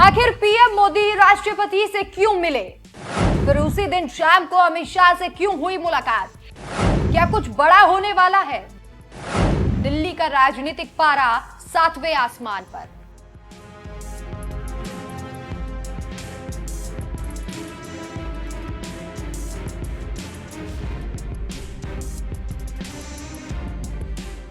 आखिर पीएम मोदी राष्ट्रपति से क्यों मिले? फिर उसी दिन शाम को अमित शाह से क्यों हुई मुलाकात? क्या कुछ बड़ा होने वाला है? दिल्ली का राजनीतिक पारा 7वें आसमान पर।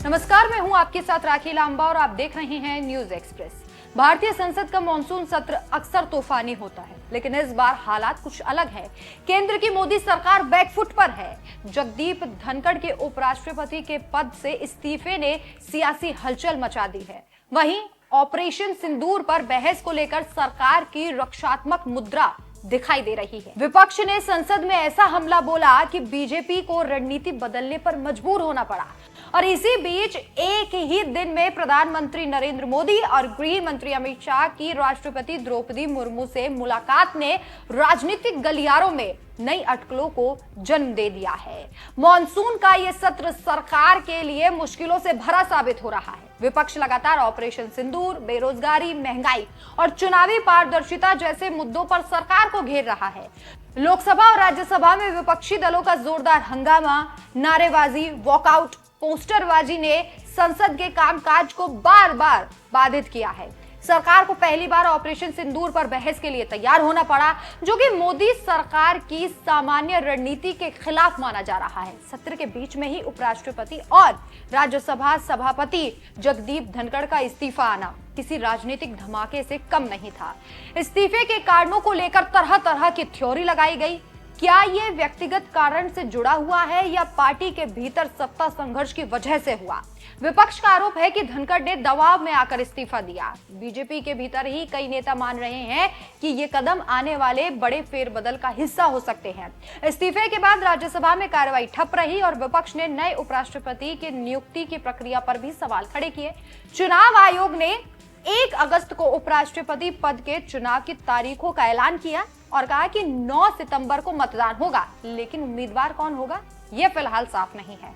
नमस्कार, मैं हूं आपके साथ राखी लांबा और आप देख रहे हैं न्यूज एक्सप्रेस। भारतीय संसद का मॉनसून सत्र अक्सर तूफानी होता है, लेकिन इस बार हालात कुछ अलग है। केंद्र की मोदी सरकार बैकफुट पर है। जगदीप धनखड़ के उपराष्ट्रपति के पद से इस्तीफे ने सियासी हलचल मचा दी है। वहीं ऑपरेशन सिंदूर पर बहस को लेकर सरकार की रक्षात्मक मुद्रा दिखाई दे रही है। विपक्ष ने संसद में ऐसा हमला बोला कि बीजेपी को रणनीति बदलने पर मजबूर होना पड़ा। और इसी बीच एक ही दिन में प्रधानमंत्री नरेंद्र मोदी और गृह मंत्री अमित शाह की राष्ट्रपति द्रौपदी मुर्मू से मुलाकात ने राजनीतिक गलियारों में नई अटकलों को जन्म दे दिया है। मॉनसून का यह सत्र सरकार के लिए मुश्किलों से भरा साबित हो रहा है। विपक्ष लगातार ऑपरेशन सिंदूर, बेरोजगारी, महंगाई और चुनावी पारदर्शिता जैसे मुद्दों पर सरकार को घेर रहा है। लोकसभा और राज्यसभा में विपक्षी दलों का जोरदार हंगामा, नारेबाजी, वॉकआउट, पोस्टरबाजी ने संसद के कामकाज को बार बार बाधित किया है। सरकार को पहली बार ऑपरेशन सिंदूर पर बहस के लिए तैयार होना पड़ा, जो कि मोदी सरकार की सामान्य रणनीति के खिलाफ माना जा रहा है। सत्र के बीच में ही उपराष्ट्रपति और राज्यसभा सभापति जगदीप धनखड़ का इस्तीफा आना किसी राजनीतिक धमाके से कम नहीं था। इस्तीफे के कारणों को लेकर तरह तरह की थ्योरी लगाई गई। क्या ये व्यक्तिगत कारण से जुड़ा हुआ है या पार्टी के भीतर सत्ता संघर्ष की वजह से हुआ? विपक्ष का आरोप है कि धनखड़ ने दबाव में आकर इस्तीफा दिया। बीजेपी के भीतर ही कई नेता मान रहे हैं कि ये कदम आने वाले बड़े फेरबदल का हिस्सा हो सकते हैं। इस्तीफे के बाद राज्यसभा में कार्रवाई ठप रही और विपक्ष ने नए उपराष्ट्रपति की नियुक्ति की प्रक्रिया पर भी सवाल खड़े किए। चुनाव आयोग ने 1 अगस्त को उपराष्ट्रपति पद के चुनाव की तारीखों का ऐलान किया और कहा कि 9 सितंबर को मतदान होगा, लेकिन उम्मीदवार कौन होगा यह फिलहाल साफ नहीं है।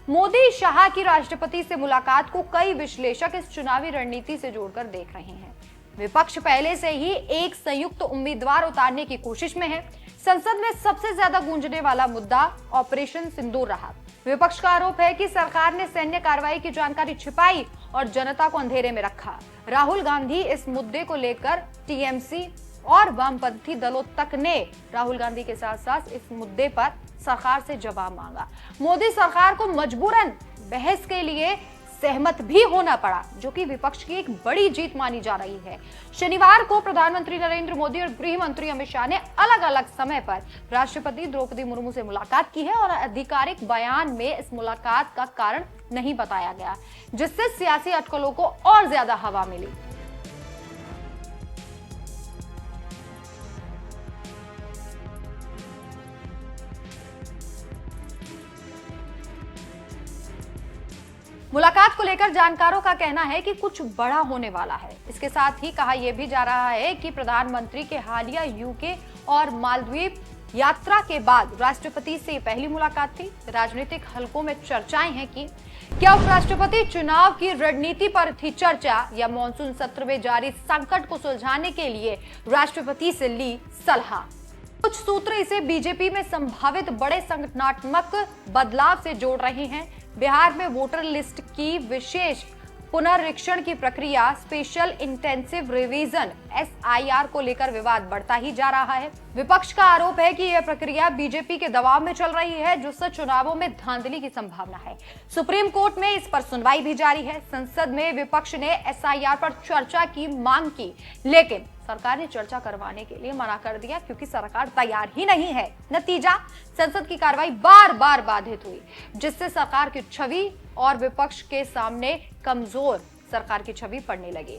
मोदी शाह की राष्ट्रपति से मुलाकात को कई विश्लेषक इस चुनावी रणनीति से जोड़कर देख रहे हैं। विपक्ष पहले से ही एक संयुक्त उम्मीदवार उतारने की कोशिश में है। संसद में सबसे ज्यादा गूंजने वाला मुद्दा ऑपरेशन सिंदूर रहा। विपक्ष का आरोप है कि सरकार ने सैन्य कार्रवाई की जानकारी छिपाई और जनता को अंधेरे में रखा। राहुल गांधी इस मुद्दे को लेकर टीएमसी और वामपंथी दलों तक ने राहुल गांधी के साथ साथ इस मुद्दे पर सरकार से जवाब मांगा। मोदी सरकार को मजबूरन बहस के लिए सहमत भी होना पड़ा, जो कि विपक्ष की एक बड़ी जीत मानी जा रही है। शनिवार को प्रधानमंत्री नरेंद्र मोदी और गृह मंत्री अमित शाह ने अलग अलग समय पर राष्ट्रपति द्रौपदी मुर्मू से मुलाकात की है और आधिकारिक बयान में इस मुलाकात का कारण नहीं बताया गया, जिससे सियासी अटकलों को और ज्यादा हवा मिली। मुलाकात को लेकर जानकारों का कहना है कि कुछ बड़ा होने वाला है। इसके साथ ही कहा यह भी जा रहा है कि प्रधानमंत्री के हालिया यूके और मालदीव यात्रा के बाद राष्ट्रपति से पहली मुलाकात थी। राजनीतिक हलकों में चर्चाएं हैं कि क्या उपराष्ट्रपति चुनाव की रणनीति पर थी चर्चा या मॉनसून सत्र में जारी संकट को सुलझाने के लिए राष्ट्रपति से ली सलाह। कुछ सूत्र इसे बीजेपी में संभावित बड़े संगठनात्मक बदलाव से जोड़ रहे हैं। बिहार में वोटर लिस्ट की विशेष पुनरीक्षण की प्रक्रिया, स्पेशल इंटेंसिव रिवीजन SIR को लेकर विवाद बढ़ता ही जा रहा है। विपक्ष का आरोप है कि यह प्रक्रिया बीजेपी के दबाव में चल रही है, जिससे चुनावों में धांधली की संभावना है। सुप्रीम कोर्ट में इस पर सुनवाई भी जारी है। संसद में विपक्ष ने SIR पर चर्चा की मांग की, लेकिन सरकार ने चर्चा करवाने के लिए मना कर दिया क्योंकि सरकार तैयार ही नहीं है। नतीजा, संसद की कार्रवाई बार बार बाधित हुई, जिससे सरकार की छवि और विपक्ष के सामने कमजोर सरकार की छवि पड़ने लगी।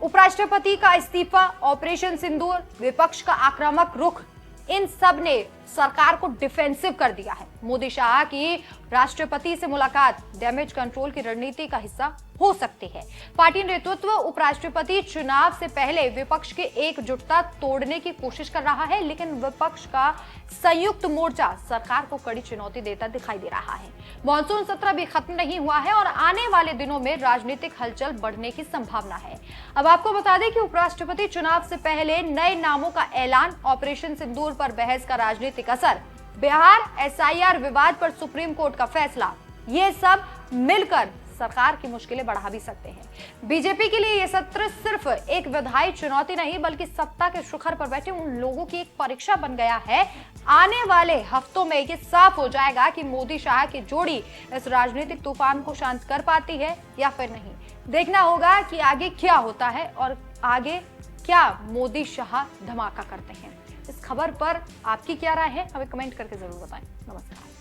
उपराष्ट्रपति का इस्तीफा, ऑपरेशन सिंदूर, विपक्ष का आक्रामक रुख, इन सब ने सरकार को डिफेंसिव कर दिया है। मोदी शाह की राष्ट्रपति से मुलाकात डैमेज कंट्रोल की रणनीति का हिस्सा हो सकती है। पार्टी नेतृत्व उपराष्ट्रपति चुनाव से पहले विपक्ष की एकजुटता तोड़ने की कोशिश कर रहा है, लेकिन विपक्ष का संयुक्त मोर्चा सरकार को कड़ी चुनौती देता दिखाई दे रहा है। मॉनसून सत्र अभी खत्म नहीं हुआ है और आने वाले दिनों में राजनीतिक हलचल बढ़ने की संभावना है। अब आपको बता दें कि उपराष्ट्रपति चुनाव से पहले नए नामों का ऐलान, ऑपरेशन सिंदूर पर बहस का राजनीतिक असर, बिहार एसआईआर विवाद पर सुप्रीम कोर्ट का फैसला, ये सब मिलकर सरकार की मुश्किलें बढ़ा भी सकते हैं। बीजेपी के लिए यह सत्र सिर्फ एक विधायी चुनौती नहीं, बल्कि सत्ता के शिखर पर बैठे उन लोगों की एक परीक्षा बन गया है। आने वाले हफ्तों में ये साफ हो जाएगा कि मोदी शाह की जोड़ी इस राजनीतिक तूफान को शांत कर पाती है या फिर नहीं। देखना होगा कि आगे क्या होता है और आगे क्या मोदी शाह धमाका करते हैं। इस खबर पर आपकी क्या राय है, हमें कमेंट करके जरूर बताएं। नमस्कार।